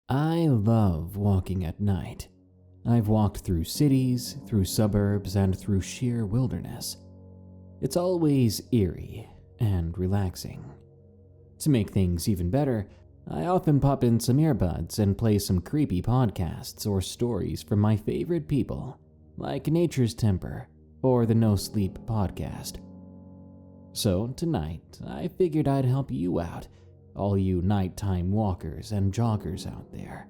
I love walking at night. I've walked through cities, through suburbs, and through sheer wilderness. It's always eerie and relaxing. To make things even better, I often pop in some earbuds and play some creepy podcasts or stories from my favorite people, like Nature's Temper or the No Sleep podcast. So tonight, I figured I'd help you out, all you nighttime walkers and joggers out there.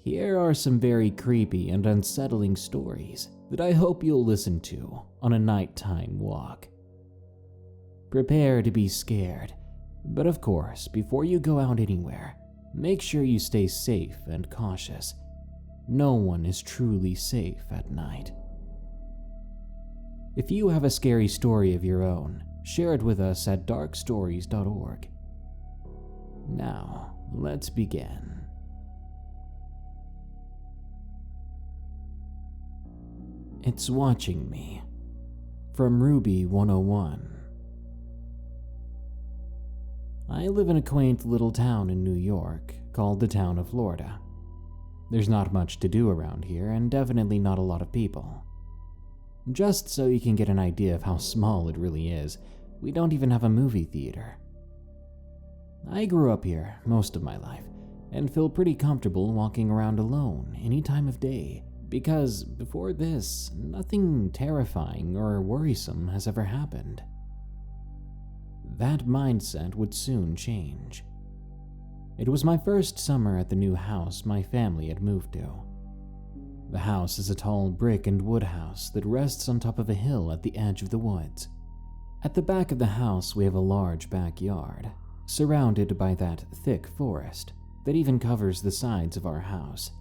Here are some very creepy and unsettling stories that I hope you'll listen to on a nighttime walk. Prepare to be scared, but of course, before you go out anywhere, make sure you stay safe and cautious. No one is truly safe at night. If you have a scary story of your own, share it with us at darkstories.org. Now, let's begin. It's Watching Me, from Ruby 101. I live in a quaint little town in New York called the town of Florida. There's not much to do around here and definitely not a lot of people. Just so you can get an idea of how small it really is, we don't even have a movie theater. I grew up here most of my life and feel pretty comfortable walking around alone any time of day because before this, nothing terrifying or worrisome has ever happened. That mindset would soon change. It was my first summer at the new house my family had moved to. The house is a tall brick and wood house that rests on top of a hill at the edge of the woods. At the back of the house, we have a large backyard, surrounded by that thick forest that even covers the sides of our house.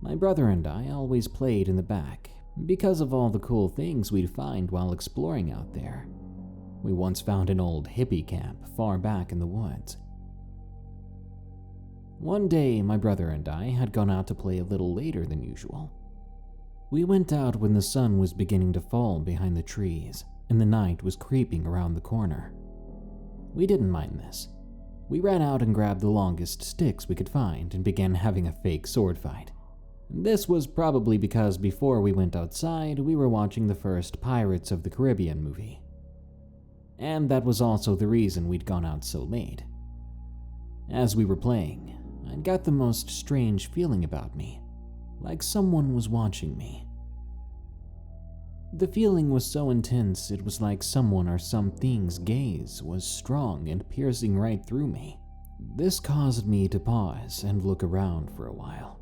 My brother and I always played in the back because of all the cool things we'd find while exploring out there. We once found an old hippie camp far back in the woods. One day, my brother and I had gone out to play a little later than usual. We went out when the sun was beginning to fall behind the trees and the night was creeping around the corner. We didn't mind this. We ran out and grabbed the longest sticks we could find and began having a fake sword fight. This was probably because before we went outside, we were watching the first Pirates of the Caribbean movie. And that was also the reason we'd gone out so late. As we were playing, I got the most strange feeling about me, like someone was watching me. The feeling was so intense it was like someone or something's gaze was strong and piercing right through me. This caused me to pause and look around for a while.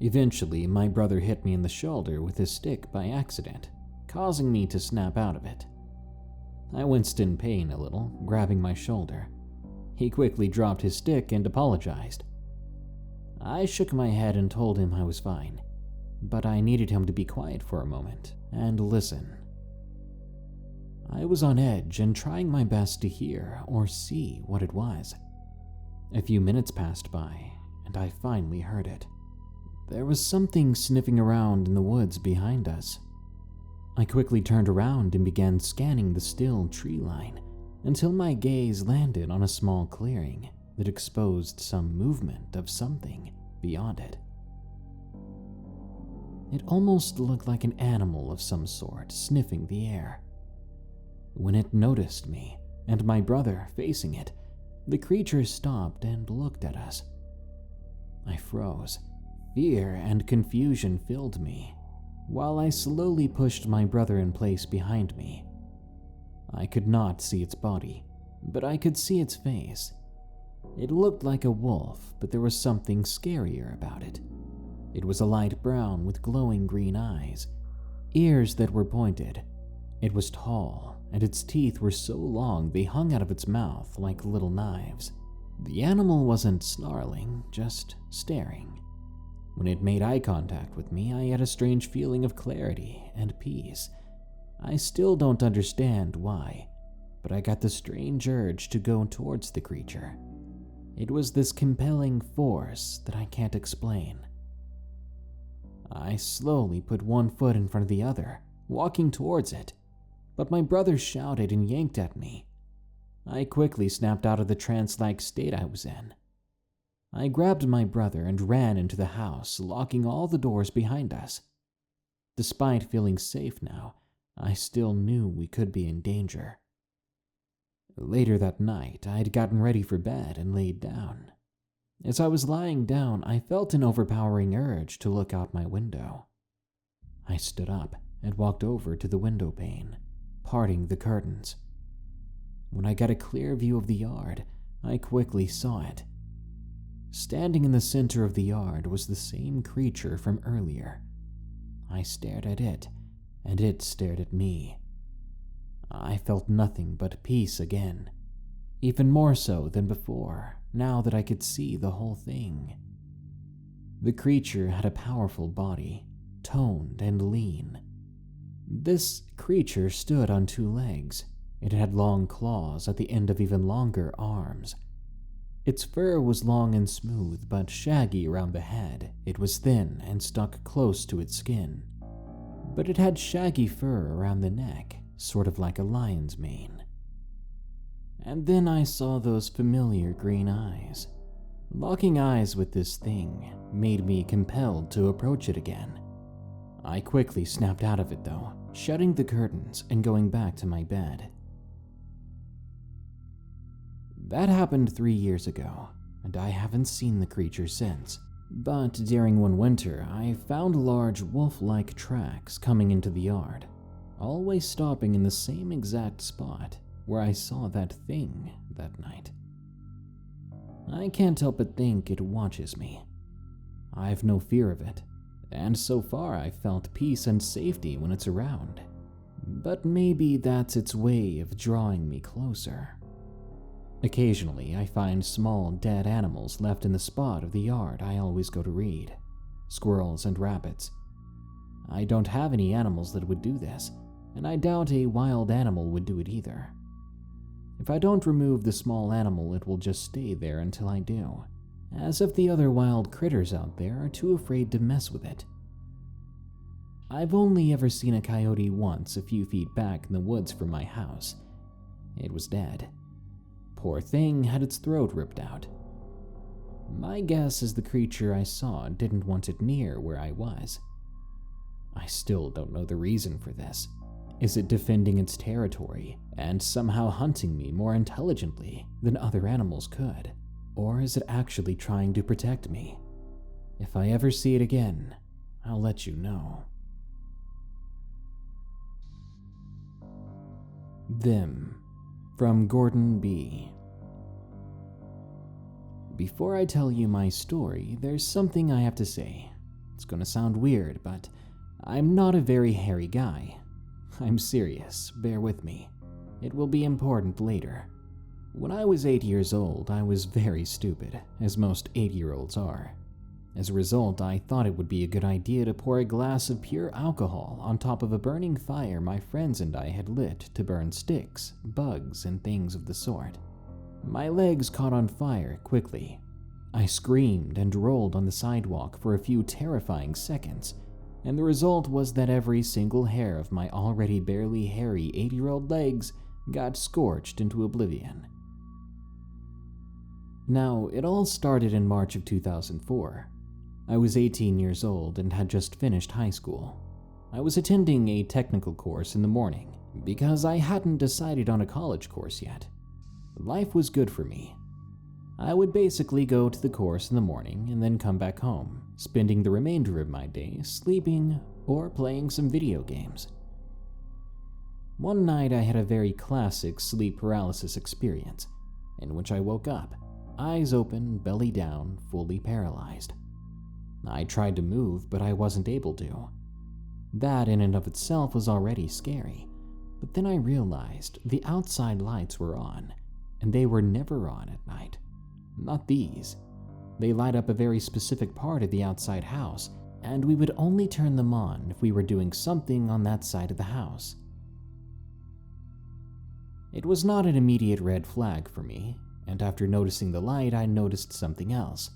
Eventually, my brother hit me in the shoulder with his stick by accident, causing me to snap out of it. I winced in pain a little, grabbing my shoulder. He quickly dropped his stick and apologized. I shook my head and told him I was fine, but I needed him to be quiet for a moment and listen. I was on edge and trying my best to hear or see what it was. A few minutes passed by, and I finally heard it. There was something sniffing around in the woods behind us. I quickly turned around and began scanning the still tree line until my gaze landed on a small clearing that exposed some movement of something beyond it. It almost looked like an animal of some sort sniffing the air. When it noticed me and my brother facing it, the creature stopped and looked at us. I froze. Fear and confusion filled me, while I slowly pushed my brother in place behind me. I could not see its body, but I could see its face. It looked like a wolf, but there was something scarier about it. It was a light brown with glowing green eyes, ears that were pointed. It was tall, and its teeth were so long they hung out of its mouth like little knives. The animal wasn't snarling, just staring. When it made eye contact with me, I had a strange feeling of clarity and peace. I still don't understand why, but I got the strange urge to go towards the creature. It was this compelling force that I can't explain. I slowly put one foot in front of the other, walking towards it, but my brother shouted and yanked at me. I quickly snapped out of the trance-like state I was in. I grabbed my brother and ran into the house, locking all the doors behind us. Despite feeling safe now, I still knew we could be in danger. Later that night, I had gotten ready for bed and laid down. As I was lying down, I felt an overpowering urge to look out my window. I stood up and walked over to the window pane, parting the curtains. When I got a clear view of the yard, I quickly saw it. Standing in the center of the yard was the same creature from earlier. I stared at it, and it stared at me. I felt nothing but peace again, even more so than before, now that I could see the whole thing. The creature had a powerful body, toned and lean. This creature stood on 2 legs. It had long claws at the end of even longer arms. Its fur was long and smooth, but shaggy around the head. It was thin and stuck close to its skin. But it had shaggy fur around the neck, sort of like a lion's mane. And then I saw those familiar green eyes. Locking eyes with this thing made me compelled to approach it again. I quickly snapped out of it though, shutting the curtains and going back to my bed. That happened 3 years ago, and I haven't seen the creature since. But during one winter, I found large wolf-like tracks coming into the yard, always stopping in the same exact spot where I saw that thing that night. I can't help but think it watches me. I've no fear of it, and so far I've felt peace and safety when it's around. But maybe that's its way of drawing me closer. Occasionally, I find small, dead animals left in the spot of the yard I always go to read. Squirrels and rabbits. I don't have any animals that would do this, and I doubt a wild animal would do it either. If I don't remove the small animal, it will just stay there until I do, as if the other wild critters out there are too afraid to mess with it. I've only ever seen a coyote once a few feet back in the woods from my house. It was dead. Poor thing had its throat ripped out. My guess is the creature I saw didn't want it near where I was. I still don't know the reason for this. Is it defending its territory and somehow hunting me more intelligently than other animals could? Or is it actually trying to protect me? If I ever see it again, I'll let you know. Them, from Gordon B. Before I tell you my story, there's something I have to say. It's gonna sound weird, but I'm not a very hairy guy. I'm serious, bear with me. It will be important later. When I was 8 years old, I was very stupid, as most 8-year-olds are. As a result, I thought it would be a good idea to pour a glass of pure alcohol on top of a burning fire my friends and I had lit to burn sticks, bugs, and things of the sort. My legs caught on fire quickly. I screamed and rolled on the sidewalk for a few terrifying seconds, and the result was that every single hair of my already barely hairy 8-year-old legs got scorched into oblivion. Now, it all started in March of 2004. I was 18 years old and had just finished high school. I was attending a technical course in the morning because I hadn't decided on a college course yet. Life was good for me. I would basically go to the course in the morning and then come back home, spending the remainder of my day sleeping or playing some video games. One night I had a very classic sleep paralysis experience, in which I woke up, eyes open, belly down, fully paralyzed. I tried to move, but I wasn't able to. That in and of itself was already scary, but then I realized the outside lights were on, and they were never on at night. Not these. They light up a very specific part of the outside house, and we would only turn them on if we were doing something on that side of the house. It was not an immediate red flag for me, and after noticing the light, I noticed something else.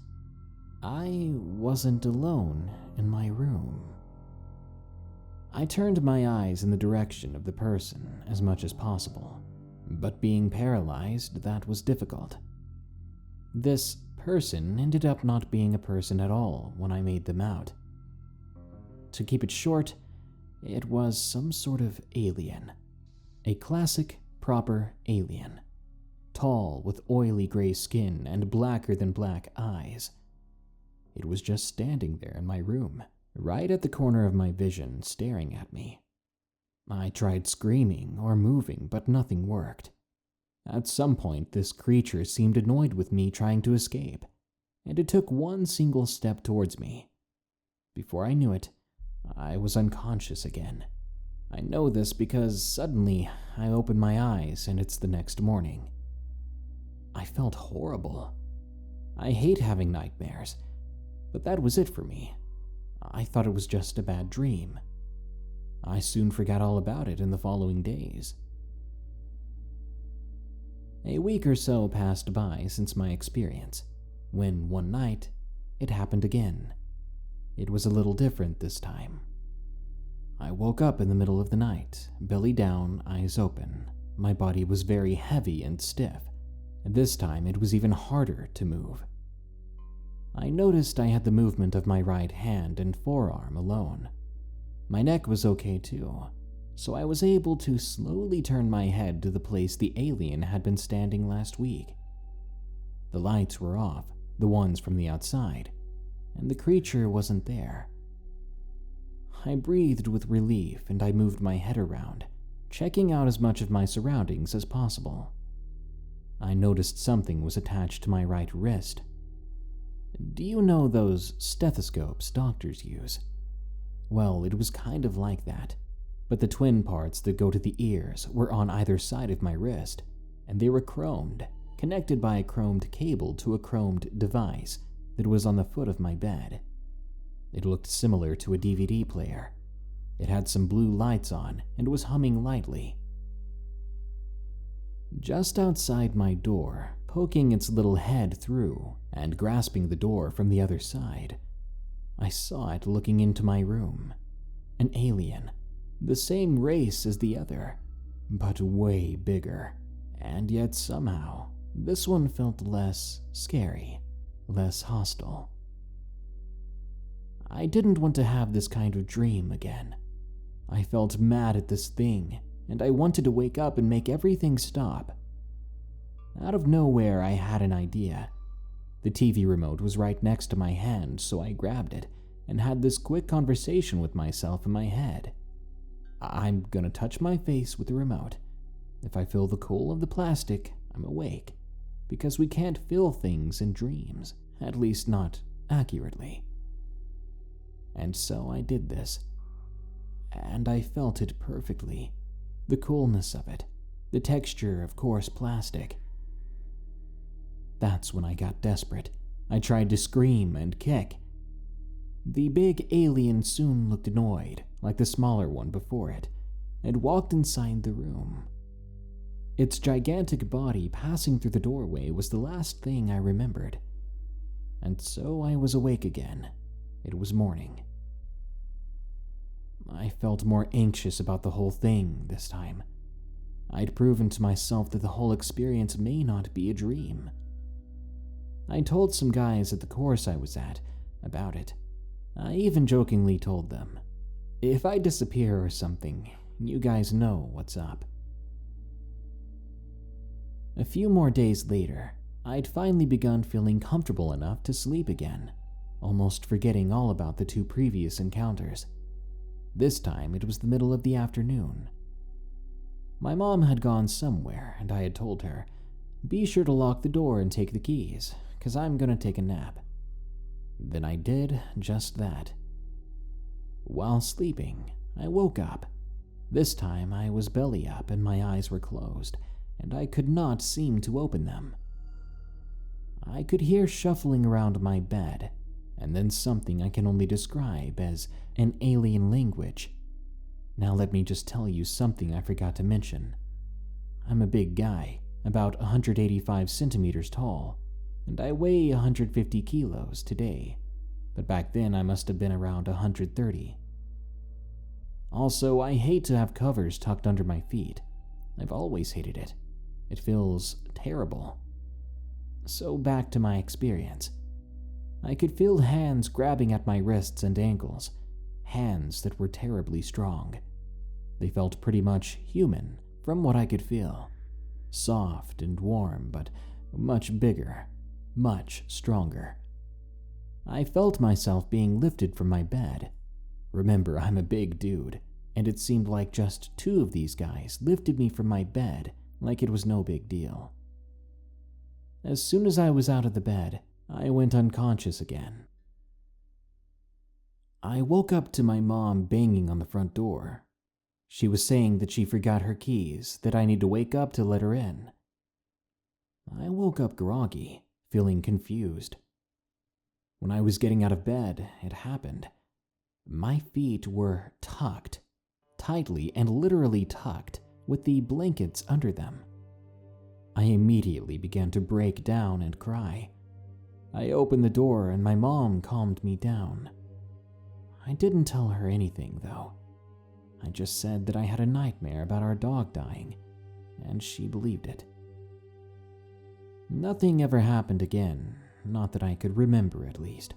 I wasn't alone in my room. I turned my eyes in the direction of the person as much as possible, but being paralyzed, that was difficult. This person ended up not being a person at all when I made them out. To keep it short, it was some sort of alien. A classic, proper alien. Tall, with oily gray skin and blacker than black eyes. It was just standing there in my room, right at the corner of my vision, staring at me. I tried screaming or moving, but nothing worked. At some point, this creature seemed annoyed with me trying to escape, and it took one single step towards me. Before I knew it, I was unconscious again. I know this because suddenly I opened my eyes and it's the next morning. I felt horrible. I hate having nightmares, but that was it for me. I thought it was just a bad dream. I soon forgot all about it in the following days. A week or so passed by since my experience, when one night, it happened again. It was a little different this time. I woke up in the middle of the night, belly down, eyes open. My body was very heavy and stiff, and this time it was even harder to move. I noticed I had the movement of my right hand and forearm alone. My neck was okay too, so I was able to slowly turn my head to the place the alien had been standing last week. The lights were off, the ones from the outside, and the creature wasn't there. I breathed with relief and I moved my head around, checking out as much of my surroundings as possible. I noticed something was attached to my right wrist. Do you know those stethoscopes doctors use? Well, it was kind of like that, but the twin parts that go to the ears were on either side of my wrist, and they were chromed, connected by a chromed cable to a chromed device that was on the foot of my bed. It looked similar to a DVD player. It had some blue lights on and was humming lightly. Just outside my door, poking its little head through and grasping the door from the other side, I saw it looking into my room. An alien, the same race as the other, but way bigger. And yet somehow, this one felt less scary, less hostile. I didn't want to have this kind of dream again. I felt mad at this thing, and I wanted to wake up and make everything stop. Out of nowhere, I had an idea. The TV remote was right next to my hand, so I grabbed it and had this quick conversation with myself in my head. I'm gonna touch my face with the remote. If I feel the cool of the plastic, I'm awake, because we can't feel things in dreams, at least not accurately. And so I did this, and I felt it perfectly. The coolness of it, the texture of coarse plastic. That's when I got desperate. I tried to scream and kick. The big alien soon looked annoyed, like the smaller one before it, and walked inside the room. Its gigantic body passing through the doorway was the last thing I remembered. And so I was awake again. It was morning. I felt more anxious about the whole thing this time. I'd proven to myself that the whole experience may not be a dream. I told some guys at the course I was at about it. I even jokingly told them, if I disappear or something, you guys know what's up. A few more days later, I'd finally begun feeling comfortable enough to sleep again, almost forgetting all about the two previous encounters. This time it was the middle of the afternoon. My mom had gone somewhere, and I had told her, be sure to lock the door and take the keys, 'cause I'm gonna take a nap. Then I did just that. While sleeping, I woke up. This time I was belly up and my eyes were closed, and I could not seem to open them. I could hear shuffling around my bed, and then something I can only describe as an alien language. Now let me just tell you something I forgot to mention. I'm a big guy, about 185 centimeters tall, and I weigh 150 kilos today, but back then I must have been around 130. Also, I hate to have covers tucked under my feet. I've always hated it. It feels terrible. So back to my experience. I could feel hands grabbing at my wrists and ankles, hands that were terribly strong. They felt pretty much human from what I could feel. Soft and warm, but much bigger, much stronger. I felt myself being lifted from my bed. Remember, I'm a big dude, and it seemed like just two of these guys lifted me from my bed like it was no big deal. As soon as I was out of the bed, I went unconscious again. I woke up to my mom banging on the front door. She was saying that she forgot her keys, that I need to wake up to let her in. I woke up groggy, feeling confused. When I was getting out of bed, it happened. My feet were tucked, tightly and literally tucked, with the blankets under them. I immediately began to break down and cry. I opened the door and my mom calmed me down. I didn't tell her anything, though. I just said that I had a nightmare about our dog dying, and she believed it. Nothing ever happened again, not that I could remember at least.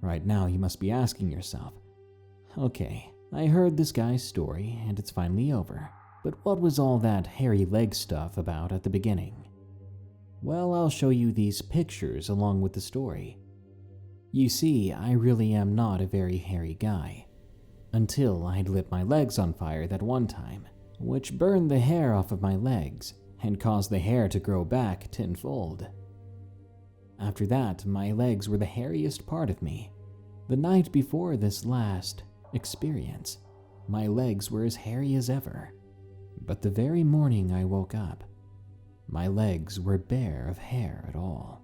Right now you must be asking yourself, okay, I heard this guy's story and it's finally over, but what was all that hairy leg stuff about at the beginning? Well, I'll show you these pictures along with the story. You see, I really am not a very hairy guy. Until I'd lit my legs on fire that one time, which burned the hair off of my legs and caused the hair to grow back tenfold. After that, my legs were the hairiest part of me. The night before this last experience, my legs were as hairy as ever. But the very morning I woke up, my legs were bare of hair at all.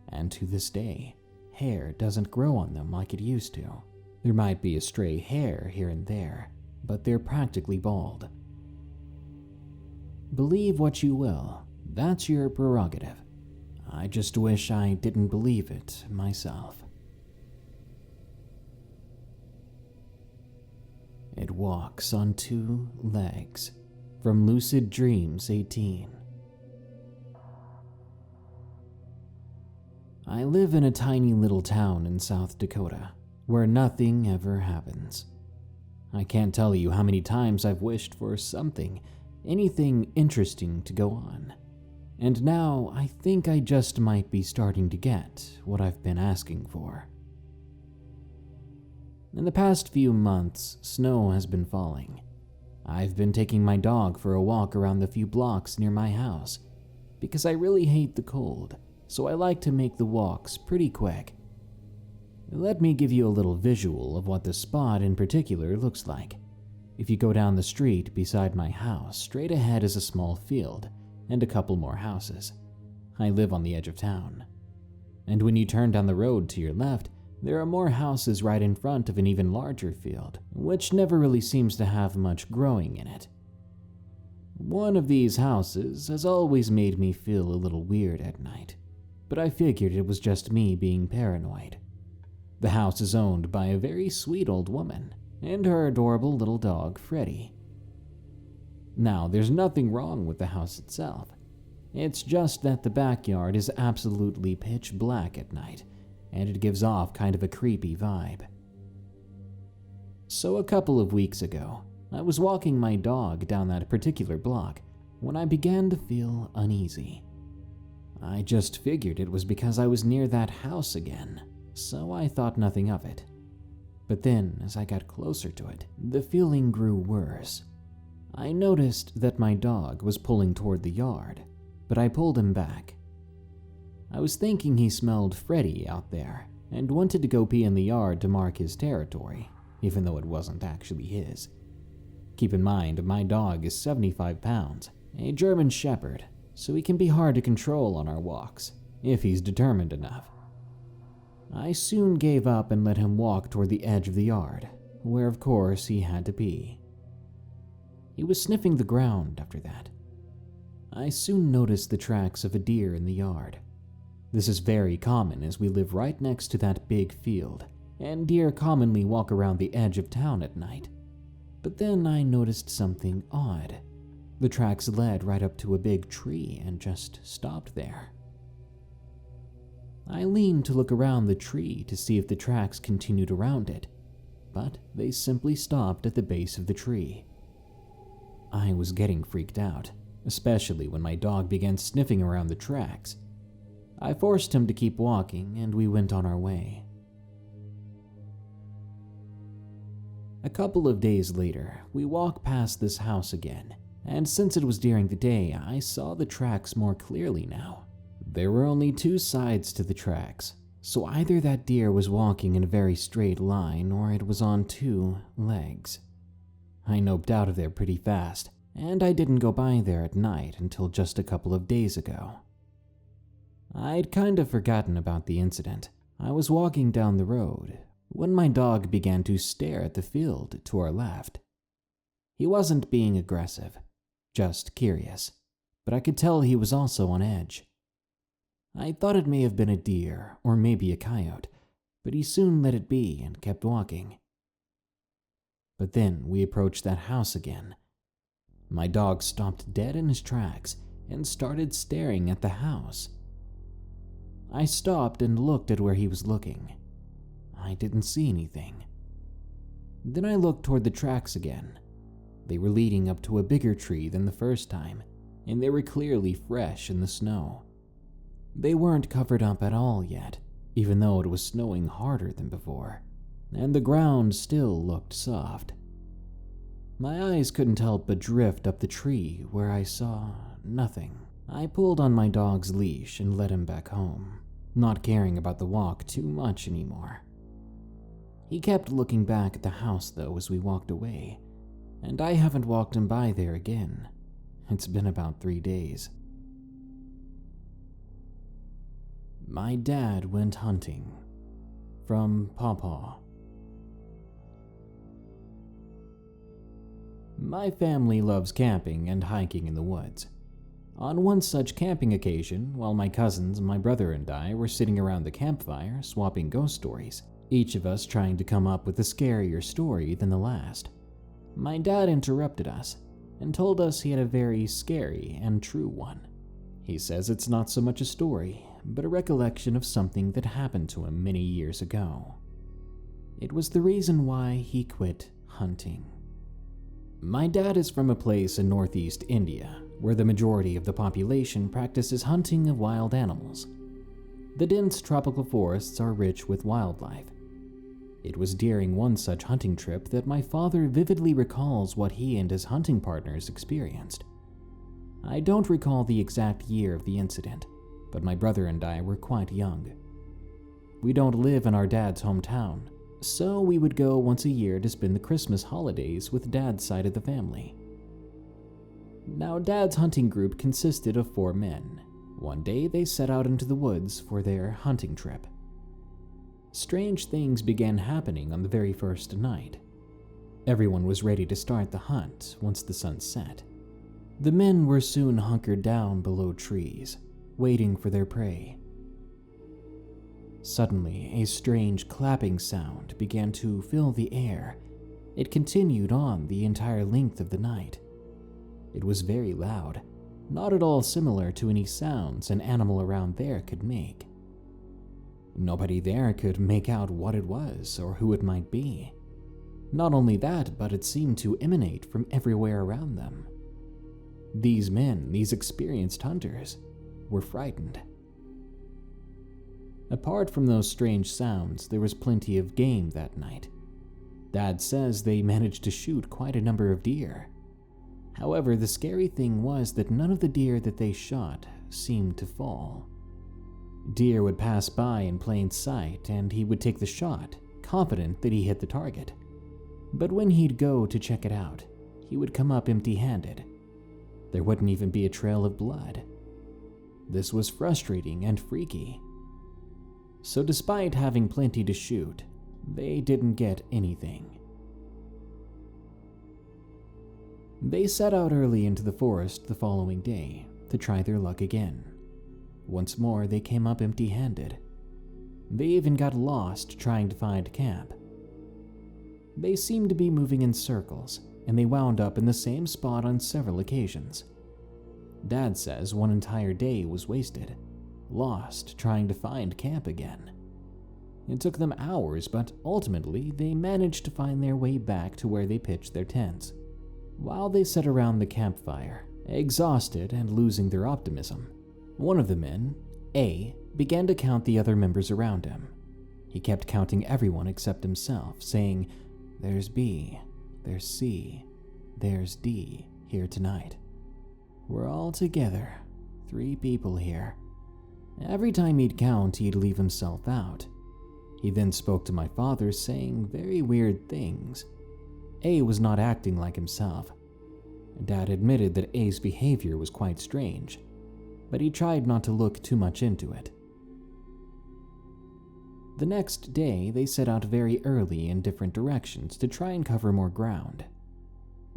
And to this day, hair doesn't grow on them like it used to. There might be a stray hair here and there, but they're practically bald. Believe what you will, that's your prerogative. I just wish I didn't believe it myself. It walks on two legs. From Lucid Dreams 18. I live in a tiny little town in South Dakota, where nothing ever happens. I can't tell you how many times I've wished for something, anything interesting to go on. And now I think I just might be starting to get what I've been asking for. In the past few months, snow has been falling. I've been taking my dog for a walk around the few blocks near my house, because I really hate the cold, so I like to make the walks pretty quick. Let me give you a little visual of what this spot in particular looks like. If you go down the street beside my house, straight ahead is a small field, and a couple more houses. I live on the edge of town. And when you turn down the road to your left, there are more houses right in front of an even larger field, which never really seems to have much growing in it. One of these houses has always made me feel a little weird at night, but I figured it was just me being paranoid. The house is owned by a very sweet old woman and her adorable little dog, Freddy. Now, there's nothing wrong with the house itself. It's just that the backyard is absolutely pitch black at night, and it gives off kind of a creepy vibe. So a couple of weeks ago, I was walking my dog down that particular block when I began to feel uneasy. I just figured it was because I was near that house again, so I thought nothing of it. But then, as I got closer to it, the feeling grew worse. I noticed that my dog was pulling toward the yard, but I pulled him back. I was thinking he smelled Freddy out there and wanted to go pee in the yard to mark his territory, even though it wasn't actually his. Keep in mind, my dog is 75 pounds, a German Shepherd, so he can be hard to control on our walks, if he's determined enough. I soon gave up and let him walk toward the edge of the yard, where of course he had to pee. He was sniffing the ground after that. I soon noticed the tracks of a deer in the yard. This is very common as we live right next to that big field, and deer commonly walk around the edge of town at night. But then I noticed something odd. The tracks led right up to a big tree and just stopped there, I leaned to look around the tree to see if the tracks continued around it, but they simply stopped at the base of the tree. I was getting freaked out, especially when my dog began sniffing around the tracks. I forced him to keep walking, and we went on our way. A couple of days later, we walked past this house again, and since it was during the day, I saw the tracks more clearly now. There were only two sides to the tracks, so either that deer was walking in a very straight line or it was on two legs. I noped out of there pretty fast, and I didn't go by there at night until just a couple of days ago. I'd kind of forgotten about the incident. I was walking down the road when my dog began to stare at the field to our left. He wasn't being aggressive, just curious, but I could tell he was also on edge. I thought it may have been a deer or maybe a coyote, but he soon let it be and kept walking. But then we approached that house again. My dog stopped dead in his tracks and started staring at the house. I stopped and looked at where he was looking. I didn't see anything. Then I looked toward the tracks again. They were leading up to a bigger tree than the first time, and they were clearly fresh in the snow. They weren't covered up at all yet, even though it was snowing harder than before, and the ground still looked soft. My eyes couldn't help but drift up the tree where I saw nothing. I pulled on my dog's leash and led him back home, not caring about the walk too much anymore. He kept looking back at the house though as we walked away, and I haven't walked him by there again. It's been about 3 days. My dad went hunting. From Pawpaw. My family loves camping and hiking in the woods. On one such camping occasion, while my cousins, my brother, and I were sitting around the campfire swapping ghost stories, each of us trying to come up with a scarier story than the last, my dad interrupted us and told us he had a very scary and true one. He says it's not so much a story, but a recollection of something that happened to him many years ago. It was the reason why he quit hunting. My dad is from a place in northeast India where the majority of the population practices hunting of wild animals. The dense tropical forests are rich with wildlife. It was during one such hunting trip that my father vividly recalls what he and his hunting partners experienced. I don't recall the exact year of the incident, but my brother and I were quite young. We don't live in our dad's hometown, so we would go once a year to spend the Christmas holidays with dad's side of the family. Now, dad's hunting group consisted of 4 men. One day they set out into the woods for their hunting trip. Strange things began happening on the very first night. Everyone was ready to start the hunt once the sun set. The men were soon hunkered down below trees, waiting for their prey. Suddenly, a strange clapping sound began to fill the air. It continued on the entire length of the night. It was very loud, not at all similar to any sounds an animal around there could make. Nobody there could make out what it was or who it might be. Not only that, but it seemed to emanate from everywhere around them. These men, these experienced hunters, were frightened. Apart from those strange sounds, there was plenty of game that night. Dad says they managed to shoot quite a number of deer. However, the scary thing was that none of the deer that they shot seemed to fall. Deer would pass by in plain sight, and he would take the shot, confident that he hit the target. But when he'd go to check it out, he would come up empty-handed. There wouldn't even be a trail of blood. This was frustrating and freaky. So despite having plenty to shoot, they didn't get anything. They set out early into the forest the following day to try their luck again. Once more, they came up empty-handed. They even got lost trying to find camp. They seemed to be moving in circles, and they wound up in the same spot on several occasions. Dad says one entire day was wasted. lost trying to find camp again. It took them hours, but ultimately they managed to find their way back to where they pitched their tents. While they sat around the campfire, exhausted and losing their optimism, one of the men, A, began to count the other members around him. He kept counting everyone except himself, saying, "There's B, there's C, there's D here tonight. We're all together, 3 people here." Every time he'd count, he'd leave himself out. He then spoke to my father, saying very weird things. A was not acting like himself. Dad admitted that A's behavior was quite strange, but he tried not to look too much into it. The next day, they set out very early in different directions to try and cover more ground.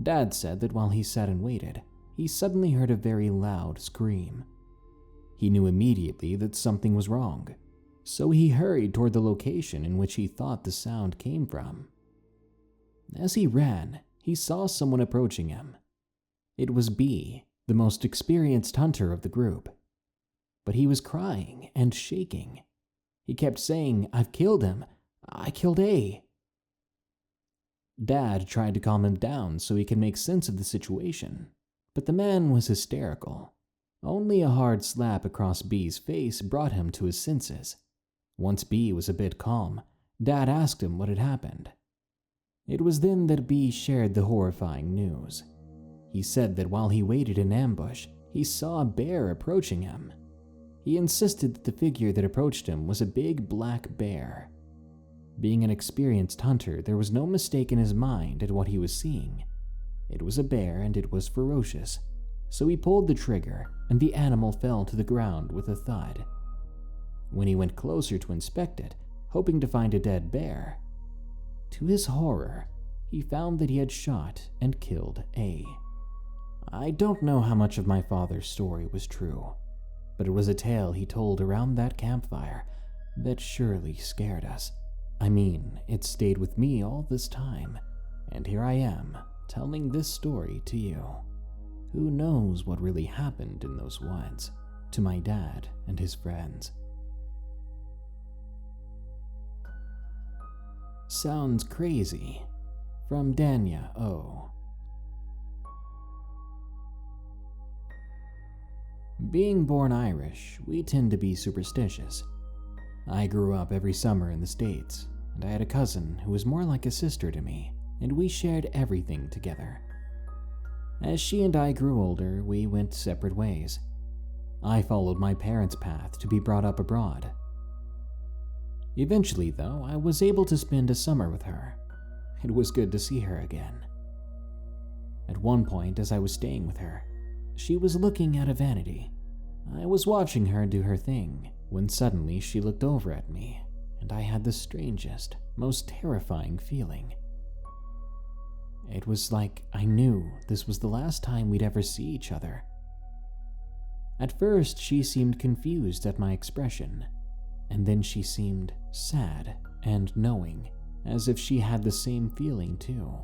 Dad said that while he sat and waited, he suddenly heard a very loud scream. He knew immediately that something was wrong, so he hurried toward the location in which he thought the sound came from. As he ran, he saw someone approaching him. It was B, the most experienced hunter of the group. But he was crying and shaking. He kept saying, "I've killed him. I killed A." Dad tried to calm him down so he could make sense of the situation, but the man was hysterical. Only a hard slap across B's face brought him to his senses. Once B was a bit calm, Dad asked him what had happened. It was then that B shared the horrifying news. He said that while he waited in ambush, he saw a bear approaching him. He insisted that the figure that approached him was a big black bear. Being an experienced hunter, there was no mistake in his mind at what he was seeing. It was a bear and it was ferocious, so he pulled the trigger and the animal fell to the ground with a thud. When he went closer to inspect it, hoping to find a dead bear, to his horror, he found that he had shot and killed A. I don't know how much of my father's story was true, but it was a tale he told around that campfire that surely scared us. I mean, it stayed with me all this time, and here I am, telling this story to you. Who knows what really happened in those woods to my dad and his friends? Sounds crazy. From Dania O. Being born Irish, we tend to be superstitious. I grew up every summer in the States, and I had a cousin who was more like a sister to me, and we shared everything together. As she and I grew older, we went separate ways. I followed my parents' path to be brought up abroad. Eventually, though, I was able to spend a summer with her. It was good to see her again. At one point, as I was staying with her, she was looking at a vanity. I was watching her do her thing, when suddenly she looked over at me, and I had the strangest, most terrifying feeling. It was like I knew this was the last time we'd ever see each other. At first, she seemed confused at my expression, and then she seemed sad and knowing, as if she had the same feeling too.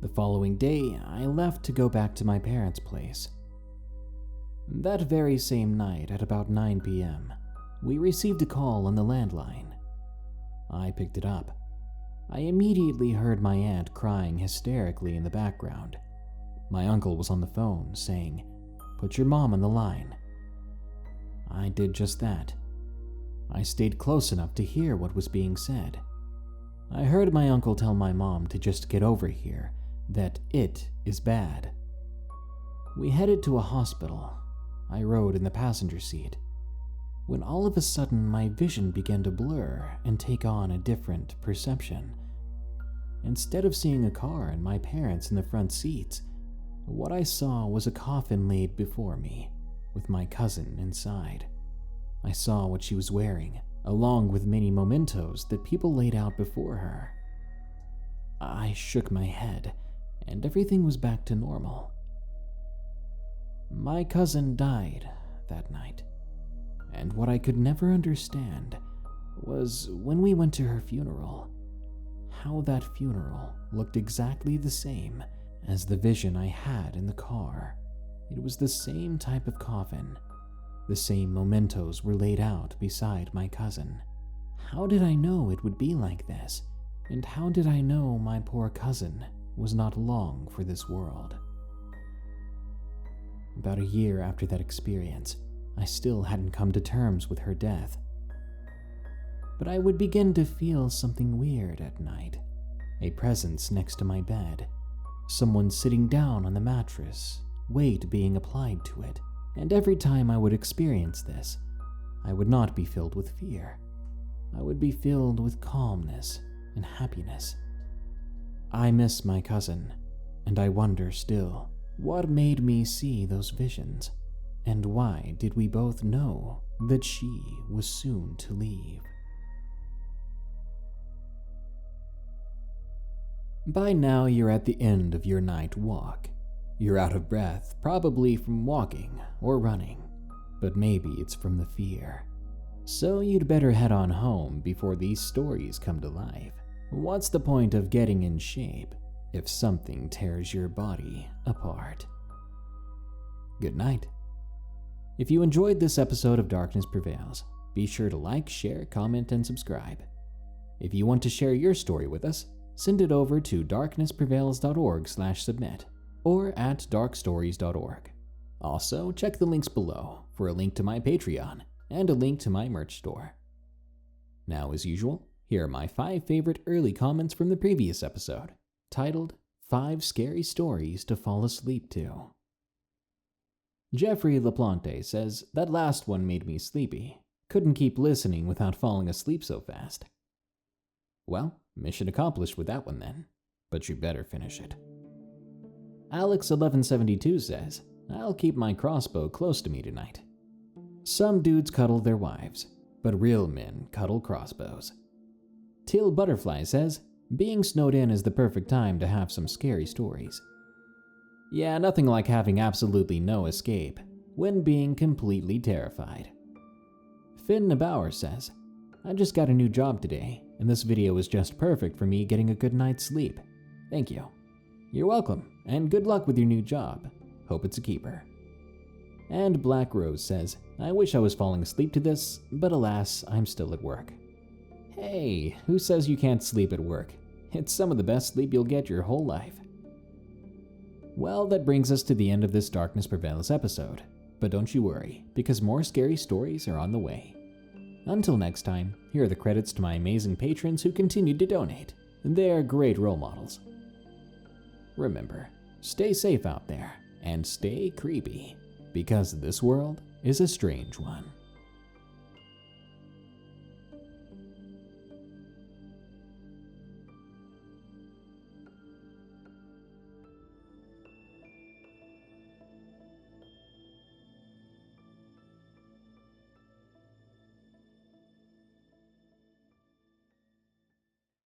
The following day, I left to go back to my parents' place. That very same night, at about 9 p.m., we received a call on the landline. I picked it up. I immediately heard my aunt crying hysterically in the background. My uncle was on the phone, saying, "Put your mom on the line." I did just that. I stayed close enough to hear what was being said. I heard my uncle tell my mom to just get over here, that it is bad. We headed to a hospital. I rode in the passenger seat, when all of a sudden my vision began to blur and take on a different perception. Instead of seeing a car and my parents in the front seats, what I saw was a coffin laid before me, with my cousin inside. I saw what she was wearing, along with many mementos that people laid out before her. I shook my head, and everything was back to normal. My cousin died that night, and what I could never understand was when we went to her funeral, how that funeral looked exactly the same as the vision I had in the car. It was the same type of coffin, The same mementos were laid out beside my cousin. How did I know it would be like this? And how did I know my poor cousin was not long for this world? About a year after that experience, I still hadn't come to terms with her death. But I would begin to feel something weird at night. A presence next to my bed. Someone sitting down on the mattress, weight being applied to it. And every time I would experience this, I would not be filled with fear. I would be filled with calmness and happiness. I miss my cousin, and I wonder still, what made me see those visions? And why did we both know that she was soon to leave? By now you're at the end of your night walk. You're out of breath, probably from walking or running, but maybe it's from the fear. So you'd better head on home before these stories come to life. What's the point of getting in shape if something tears your body apart? Good night. If you enjoyed this episode of Darkness Prevails, be sure to like, share, comment, and subscribe. If you want to share your story with us, send it over to darknessprevails.org/submit or at darkstories.org. Also, check the links below for a link to my Patreon and a link to my merch store. Now, as usual, here are my 5 favorite early comments from the previous episode, titled 5 Scary Stories to Fall Asleep To. Jeffrey LaPlante says, "That last one made me sleepy. Couldn't keep listening without falling asleep so fast." Well, mission accomplished with that one then, but you better finish it. Alex1172 says, "I'll keep my crossbow close to me tonight." Some dudes cuddle their wives, but real men cuddle crossbows. Teal Butterfly says, "Being snowed in is the perfect time to have some scary stories." Yeah, nothing like having absolutely no escape when being completely terrified. Finn Nebauer says, "I just got a new job today, and this video is just perfect for me getting a good night's sleep. Thank you." You're welcome, and good luck with your new job. Hope it's a keeper. And Black Rose says, "I wish I was falling asleep to this, but alas, I'm still at work." Hey, who says you can't sleep at work? It's some of the best sleep you'll get your whole life. Well, that brings us to the end of this Darkness Prevails episode, but don't you worry, because more scary stories are on the way. Until next time, here are the credits to my amazing patrons who continued to donate. They're great role models. Remember, stay safe out there, and stay creepy, because this world is a strange one.